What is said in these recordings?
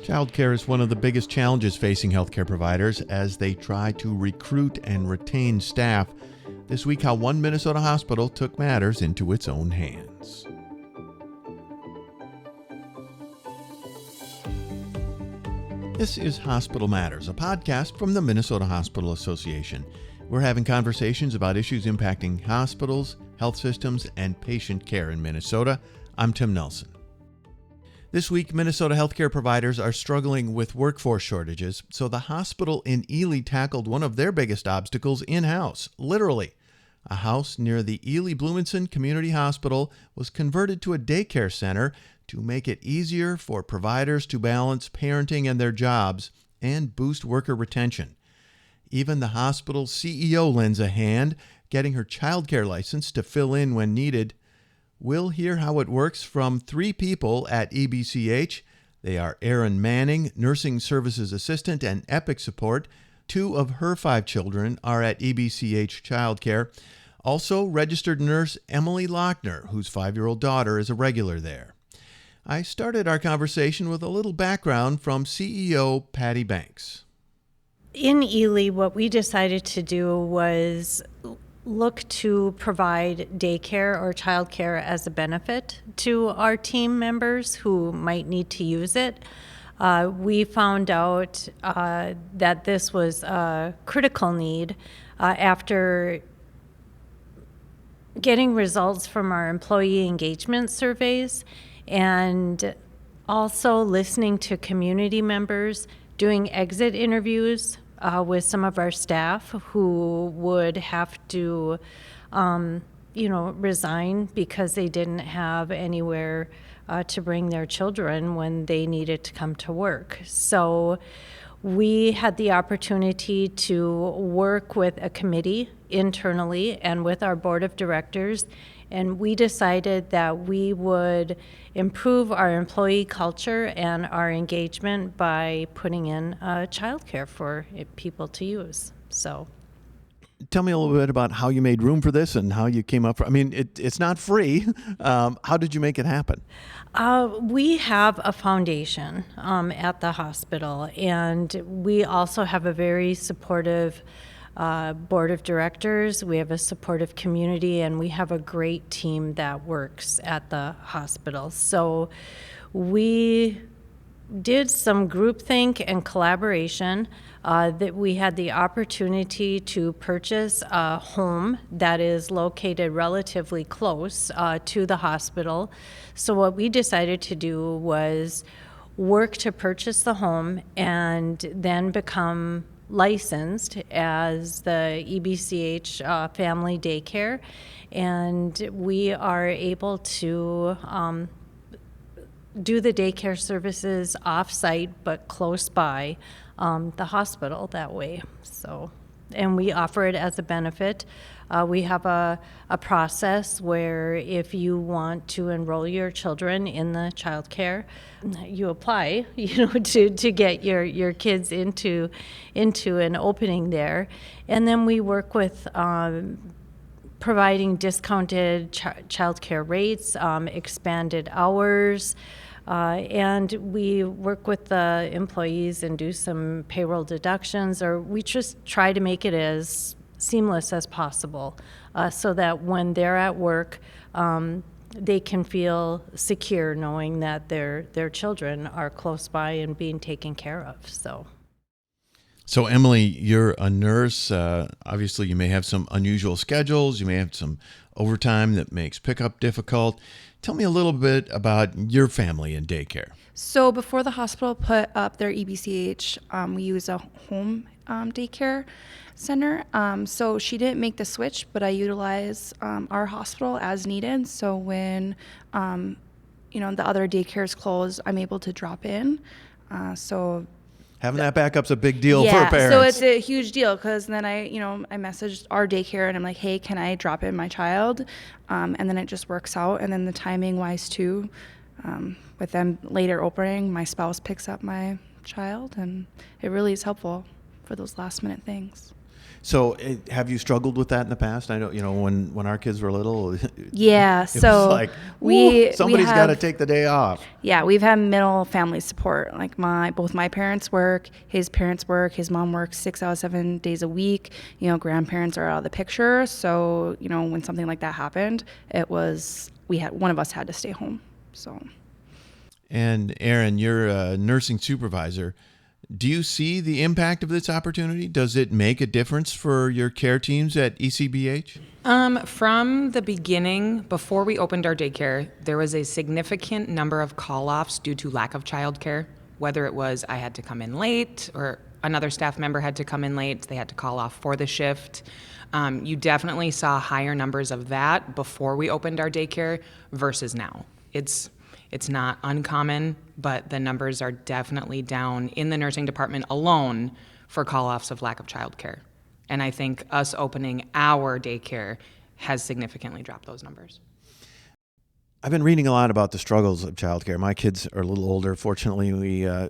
Childcare is one of the biggest challenges facing healthcare providers as they try to recruit and retain staff. This week, how one Minnesota hospital took matters into its own hands. This is Hospital Matters, a podcast from the Minnesota Hospital Association. We're having conversations about issues impacting hospitals, health systems, and patient care in Minnesota. I'm Tim Nelson. This week, Minnesota healthcare providers are struggling with workforce shortages, so the hospital in Ely tackled one of their biggest obstacles in-house, literally. A house near the Ely-Bloomenson Community Hospital was converted to a daycare center to make it easier for providers to balance parenting and their jobs and boost worker retention. Even the hospital's CEO lends a hand, getting her childcare license to fill in when needed. We'll hear how it works from three people at EBCH. They are Erin Manning, Nursing Services Assistant and Epic Support. Two of her 5 children are at EBCH Childcare. Also, registered nurse Emily Lakner, whose 5-year-old daughter is a regular there. I started our conversation with a little background from CEO Patti Banks. In Ely, what we decided to do was look to provide daycare or childcare as a benefit to our team members who might need to use it. We found out that this was a critical need after getting results from our employee engagement surveys and also listening to community members, doing exit interviews with some of our staff who would have to, resign because they didn't have anywhere to bring their children when they needed to come to work. So we had the opportunity to work with a committee internally and with our board of directors, and we decided that we would improve our employee culture and our engagement by putting in childcare for people to use. So, tell me a little bit about how you made room for this and how you came up. It's not free. How did you make it happen? We have a foundation at the hospital, and we also have a very supportive board of directors. We have a supportive community, and we have a great team that works at the hospital. So we did some groupthink and collaboration that we had the opportunity to purchase a home that is located relatively close to the hospital. So what we decided to do was work to purchase the home and then become licensed as the EBCH family daycare, and we are able to do the daycare services off-site but close by the hospital that way. So, and we offer it as a benefit. We have a process where if you want to enroll your children in the childcare, you apply, to get your kids into an opening there, and then we work with providing discounted childcare rates, expanded hours. And we work with the employees and do some payroll deductions, or we just try to make it as seamless as possible so that when they're at work, they can feel secure knowing that their children are close by and being taken care of. So Emily, you're a nurse. Obviously, you may have some unusual schedules. You may have some overtime that makes pickup difficult. Tell me a little bit about your family in daycare. So before the hospital put up their EBCH, we use a home daycare center. So she didn't make the switch, but I utilize our hospital as needed. So when the other daycares close, I'm able to drop in. Having that backup's a big deal for parents. So it's a huge deal because then I messaged our daycare and I'm like, hey, can I drop in my child? And then it just works out. And then the timing wise too, with them later opening, my spouse picks up my child, and it really is helpful for those last minute things. So have you struggled with that in the past? I know, when our kids were little, Yeah, it so was like, somebody's got to take the day off. Yeah, we've had middle family support. Like both my parents work, his parents work, his mom works 6 out of 7 days a week. Grandparents are out of the picture. So, when something like that happened, one of us had to stay home. So. And Erin, you're a nursing supervisor. Do you see the impact of this opportunity? Does it make a difference for your care teams at ECBH? From the beginning, before we opened our daycare, there was a significant number of call-offs due to lack of childcare, whether it was I had to come in late or another staff member had to come in late, they had to call off for the shift. You definitely saw higher numbers of that before we opened our daycare versus now. It's not uncommon, but the numbers are definitely down in the nursing department alone for call-offs of lack of childcare. And I think us opening our daycare has significantly dropped those numbers. I've been reading a lot about the struggles of childcare. My kids are a little older. Fortunately,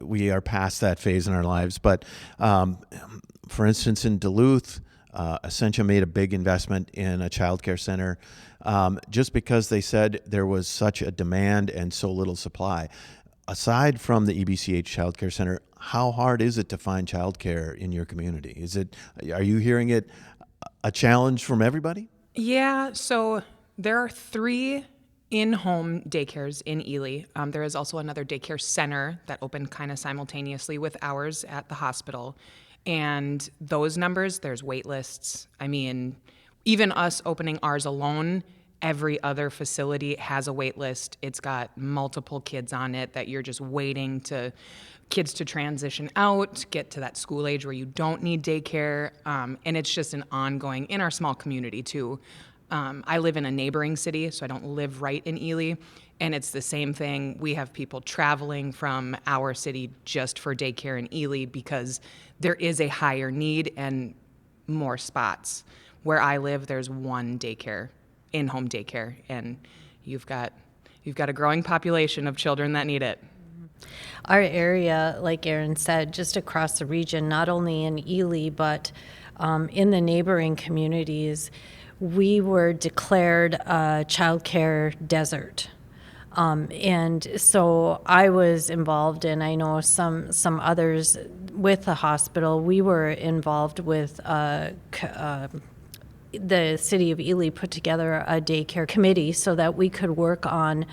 we are past that phase in our lives. But for instance, in Duluth, Essentia made a big investment in a childcare center just because they said there was such a demand and so little supply. Aside from the EBCH Childcare Center, how hard is it to find childcare in your community? Are you hearing it a challenge from everybody? Yeah, so there are 3 in-home daycares in Ely. There is also another daycare center that opened kind of simultaneously with ours at the hospital. And those numbers, there's wait lists. I mean, even us opening ours alone, every other facility has a wait list. It's got multiple kids on it that you're just waiting kids to transition out, get to that school age where you don't need daycare. And it's just an ongoing, in our small community too. I live in a neighboring city, so I don't live right in Ely. And it's the same thing. We have people traveling from our city just for daycare in Ely because there is a higher need and more spots. Where I live, there's one daycare, in-home daycare, and you've got a growing population of children that need it. Our area, like Erin said, just across the region, not only in Ely, but in the neighboring communities, we were declared a childcare desert. And so I was involved, and I know some others with the hospital. We were involved with the city of Ely put together a daycare committee so that we could work on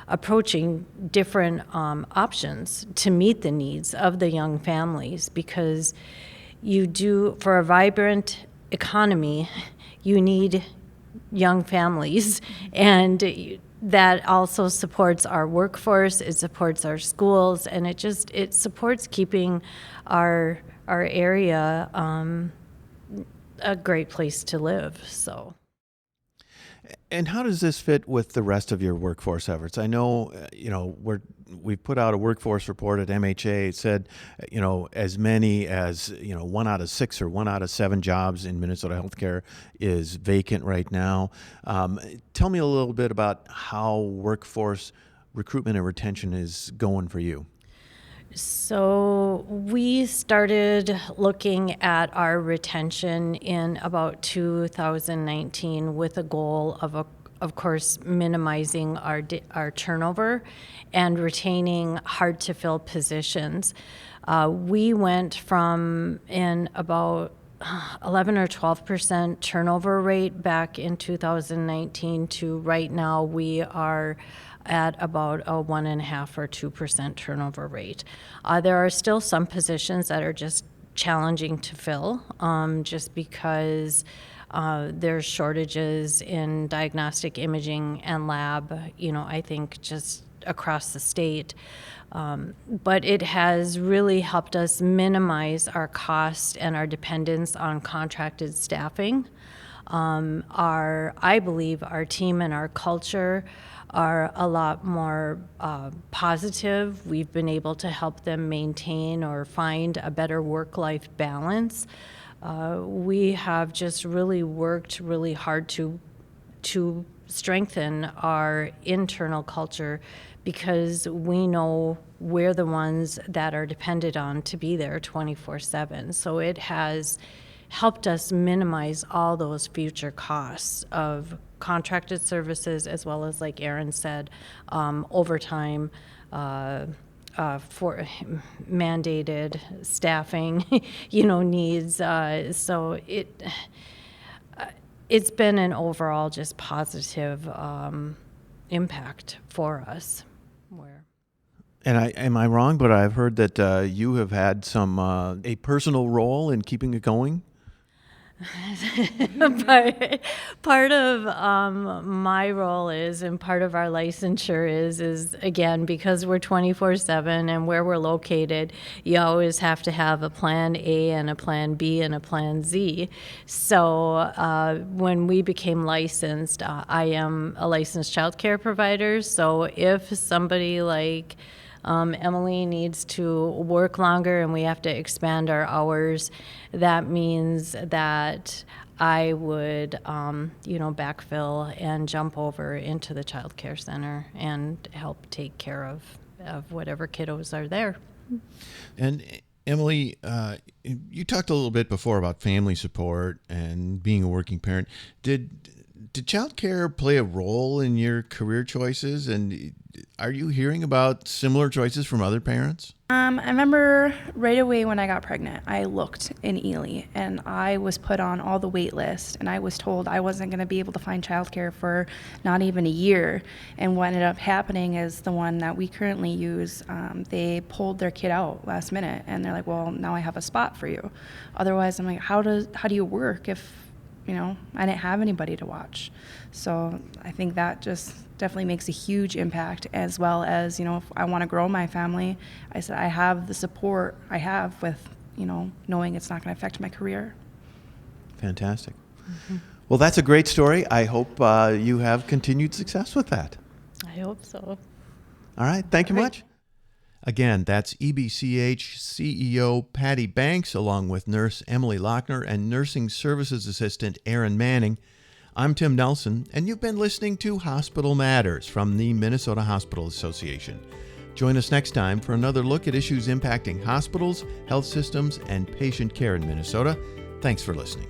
approaching different options to meet the needs of the young families, because for a vibrant economy, you need young families, and that also supports our workforce, it supports our schools, and it supports keeping our area a great place to live. So. And how does this fit with the rest of your workforce efforts? I know, we've put out a workforce report at MHA. It said, as many as, 1 out of 6 or 1 out of 7 jobs in Minnesota healthcare is vacant right now. Tell me a little bit about how workforce recruitment and retention is going for you. So we started looking at our retention in about 2019 with a goal of course, minimizing our turnover and retaining hard-to-fill positions. We went from in about 11 or 12% turnover rate back in 2019 to right now we are at about a 1.5% or 2% turnover rate. There are still some positions that are just challenging to fill, just because there's shortages in diagnostic imaging and lab, I think just across the state. But it has really helped us minimize our cost and our dependence on contracted staffing. I believe our team and our culture are a lot more positive. We've been able to help them maintain or find a better work-life balance. We have just really worked really hard to strengthen our internal culture, because we know we're the ones that are depended on to be there 24/7. So it has helped us minimize all those future costs of contracted services, as well as, like Erin said, overtime, for mandated staffing, needs. So it's been an overall just positive impact for us. And am I wrong? But I've heard that you have had some a personal role in keeping it going. Part of my role is, and part of our licensure is again, because we're 24/7 and where we're located, you always have to have a plan A and a plan B and a plan Z. So when we became licensed, I am a licensed child care provider. So if somebody like Emily needs to work longer and we have to expand our hours, that means that I would, backfill and jump over into the child care center and help take care of whatever kiddos are there. And Emily, you talked a little bit before about family support and being a working parent. Did child care play a role in your career choices? And are you hearing about similar choices from other parents? I remember right away when I got pregnant, I looked in Ely and I was put on all the wait list, and I was told I wasn't going to be able to find childcare for not even a year. And what ended up happening is the one that we currently use, they pulled their kid out last minute, and they're like, well, now I have a spot for you. Otherwise, I'm like, how do you work if I didn't have anybody to watch? So I think that just definitely makes a huge impact, as well as, if I want to grow my family, I said I have the support I have with, knowing it's not going to affect my career. Fantastic. Mm-hmm. Well, that's a great story. I hope you have continued success with that. I hope so. All right. Thank you much. Again, that's EBCH CEO Patti Banks, along with nurse Emily Lakner and nursing services assistant Erin Manning. I'm Tim Nelson, and you've been listening to Hospital Matters from the Minnesota Hospital Association. Join us next time for another look at issues impacting hospitals, health systems, and patient care in Minnesota. Thanks for listening.